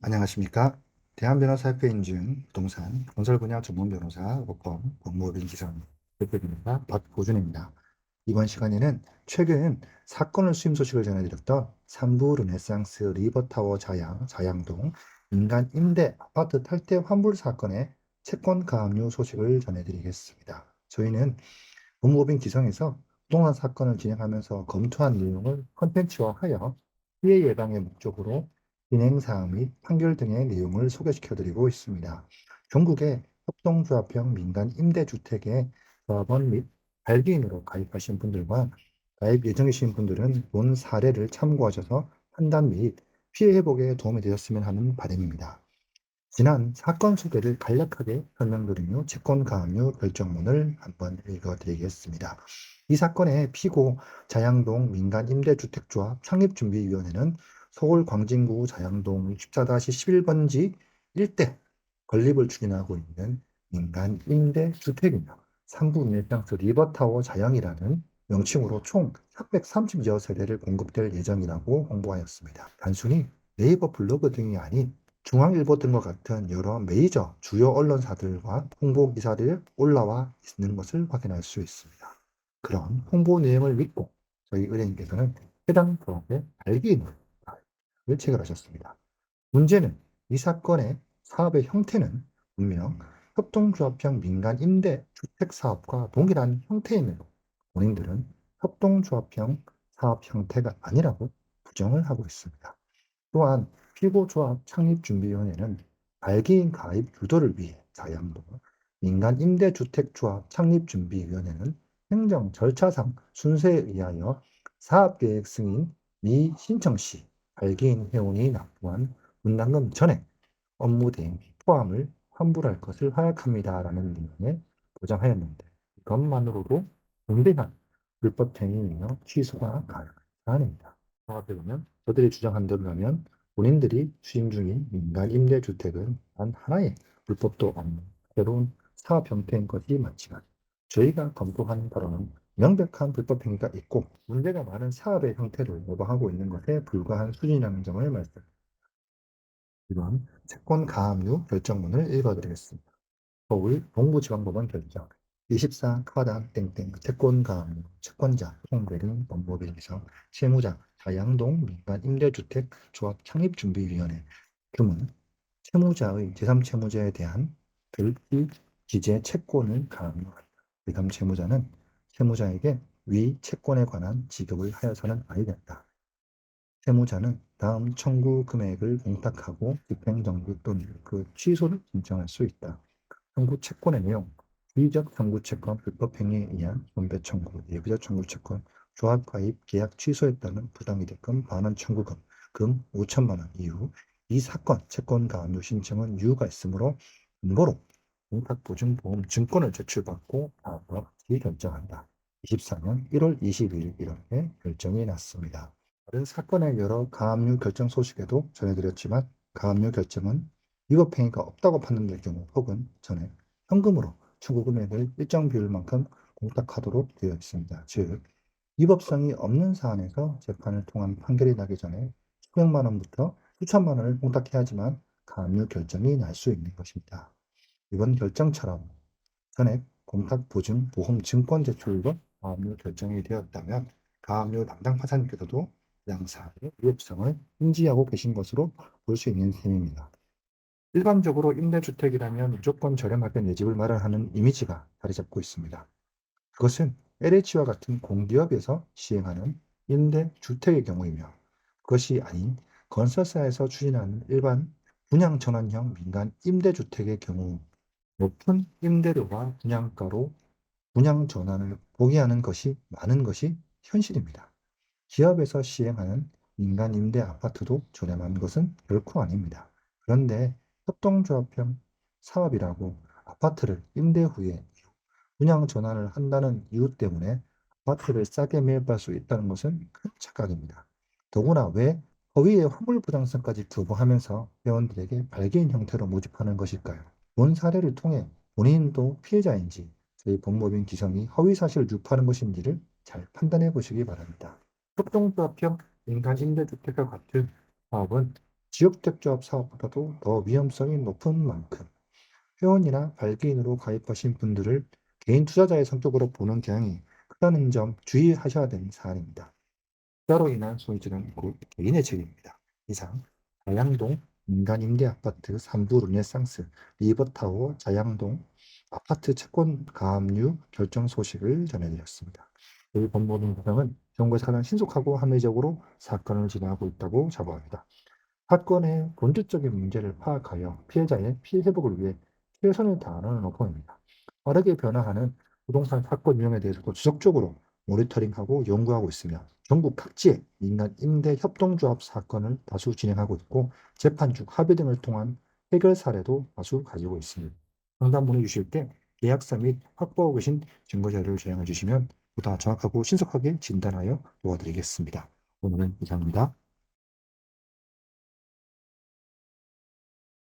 안녕하십니까? 대한변호사협회인증 부동산 건설 분야 전문 변호사 로펌 법무법인 기성 대표입니다. 박보준입니다. 이번 시간에는 최근 사건을 수임 소식을 전해드렸던 삼부 르네상스 리버타워 자양동 민간 임대 아파트 탈퇴 환불 사건의 채권 가압류 소식을 전해드리겠습니다. 저희는 법무법인 기성에서 부동산 사건을 진행하면서 검토한 내용을 컨텐츠화하여 피해 예방의 목적으로 진행사항 및 판결 등의 내용을 소개시켜드리고 있습니다. 전국의 협동조합형 민간 임대주택의 조합원 및 발기인으로 가입하신 분들과 가입 예정이신 분들은 본 사례를 참고하셔서 판단 및 피해 회복에 도움이 되셨으면 하는 바람입니다. 지난 사건 소개를 간략하게 설명드린 후 채권 가압류 결정문을 한번 읽어드리겠습니다. 이 사건의 피고 자양동 민간임대주택조합 창립준비위원회는 서울 광진구 자양동 64-11번지 일대 건립을 추진하고 있는 민간임대주택이며 3부 일평수 리버타워 자양이라는 명칭으로 총 330여 세대를 공급될 예정이라고 홍보하였습니다. 단순히 네이버 블로그 등이 아닌 중앙일보 등과 같은 여러 메이저 주요 언론사들과 홍보 기사들이 올라와 있는 것을 확인할 수 있습니다. 그런 홍보 내용을 믿고 저희 의뢰인께서는 해당 조합의 발기인을 체결하셨습니다. 문제는 이 사건의 사업의 형태는 분명 협동조합형 민간 임대 주택 사업과 동일한 형태임에도 본인들은 협동조합형 사업 형태가 아니라고 부정을 하고 있습니다. 또한 피고조합 창립준비위원회는 발기인 가입 유도를 위해 자양동 민간임대주택조합 창립준비위원회는 행정 절차상 순서에 의하여 사업계획 승인 미신청 시 발기인 회원이 납부한 분담금 전액 업무 대행비 포함을 환불할 것을 하약합니다라는 내용에 보장하였는데 이것만으로도 중대한 불법 행위이며 취소가 가능한 사안입니다. 정확히 보면 저들이 주장한 대로 하면 본인들이 추진 중인 민간 임대주택은 단 하나의 불법도 없는 새로운 사업 형태인 것이 맞지만 저희가 검토한 바로는 명백한 불법 행위가 있고 문제가 많은 사업의 형태를 모방하고 있는 것에 불과한 수준이라는 점을 말씀드립니다. 이번 채권 가압류 결정문을 읽어드리겠습니다. 서울 동부지방법원 결정 24 카다 땡땡 채권 가압류 채권자 송대림 법무법인에서 채무자 자양동 민간임대주택 조합 창립준비위원회 규문 채무자의 제3채무자에 대한 별기 기재 채권을 가압류한다. 제3채무자는 채무자에게 위 채권에 관한 지급을 하여서는 아니 된다. 채무자는 다음 청구 금액을 공탁하고 집행정지 또는 그 취소를 신청할 수 있다. 청구 채권의 내용, 주의적 청구 채권 불법 행위에 의한 손배 청구, 예비적 청구 채권, 조합 가입 계약 취소에 따른 부당이득금 반환 청구금, 금 5천만 원 이후 이 사건 채권 가압류 신청은 이유가 있으므로 공고로 공탁보증보험 증권을 제출받고 다음과 같이 결정한다. 24년 1월 22일 이렇게 결정이 났습니다. 다른 사건의 여러 가압류 결정 소식에도 전해드렸지만 가압류 결정은 위법행위가 없다고 판단될 경우 혹은 전에 현금으로 청구 금액을 일정 비율만큼 공탁하도록 되어 있습니다. 즉 위법성이 없는 사안에서 재판을 통한 판결이 나기 전에 수백만 원부터 수천만 원을 공탁해야지만 가압류 결정이 날 수 있는 것입니다. 이번 결정처럼 전액 공탁 보증 보험 증권 제출로 가압류 결정이 되었다면 가압류 담당 파사님께서도 해당 사안의 위법성을 인지하고 계신 것으로 볼 수 있는 셈입니다. 일반적으로 임대주택이라면 무조건 저렴하게 내 집을 마련하는 이미지가 자리 잡고 있습니다. 그것은 LH와 같은 공기업에서 시행하는 임대주택의 경우이며 그것이 아닌 건설사에서 추진하는 일반 분양전환형 민간 임대주택의 경우 높은 임대료와 분양가로 분양 전환을 포기하는 것이 많은 것이 현실입니다. 기업에서 시행하는 민간 임대 아파트도 저렴한 것은 결코 아닙니다. 그런데 협동조합형 사업이라고 아파트를 임대 후에 분양 전환을 한다는 이유 때문에 아파트를 싸게 매입할 수 있다는 것은 큰 착각입니다. 더구나 왜 허위의 화물 부당성까지 교부하면서 회원들에게 발기인 형태로 모집하는 것일까요? 본 사례를 통해 본인도 피해자인지 저희 법무법인 기성이 허위 사실을 유포하는 것인지를 잘 판단해 보시기 바랍니다. 협동조합형 민간 임대주택과 같은 사업은 지역택조합 사업보다도 더 위험성이 높은 만큼 회원이나 발기인으로 가입하신 분들을 개인 투자자의 성격으로 보는 경향이 크다는 점 주의하셔야 되는 사안입니다. 투자로 인한 손실은 곧 개인의 책임입니다. 이상 자양동 민간임대아파트 3부 르네상스 리버타워 자양동 아파트 채권 가압류 결정 소식을 전해드렸습니다. 저희 법무부 구성은 정부에서 가장 신속하고 합리적으로 사건을 진행하고 있다고 자부합니다. 사건의 본질적인 문제를 파악하여 피해자의 피해 회복을 위해 최선을 다하는 업무입니다. 빠르게 변화하는 부동산 사건 유형에 대해서도 지속적으로 모니터링하고 연구하고 있으며 전국 각지의 민간 임대 협동조합 사건을 다수 진행하고 있고 재판 중 합의 등을 통한 해결 사례도 다수 가지고 있습니다. 상담 보내주실 때 계약서 및 확보하고 계신 증거 자료를 제공해 주시면 보다 정확하고 신속하게 진단하여 도와드리겠습니다. 오늘은 이상입니다.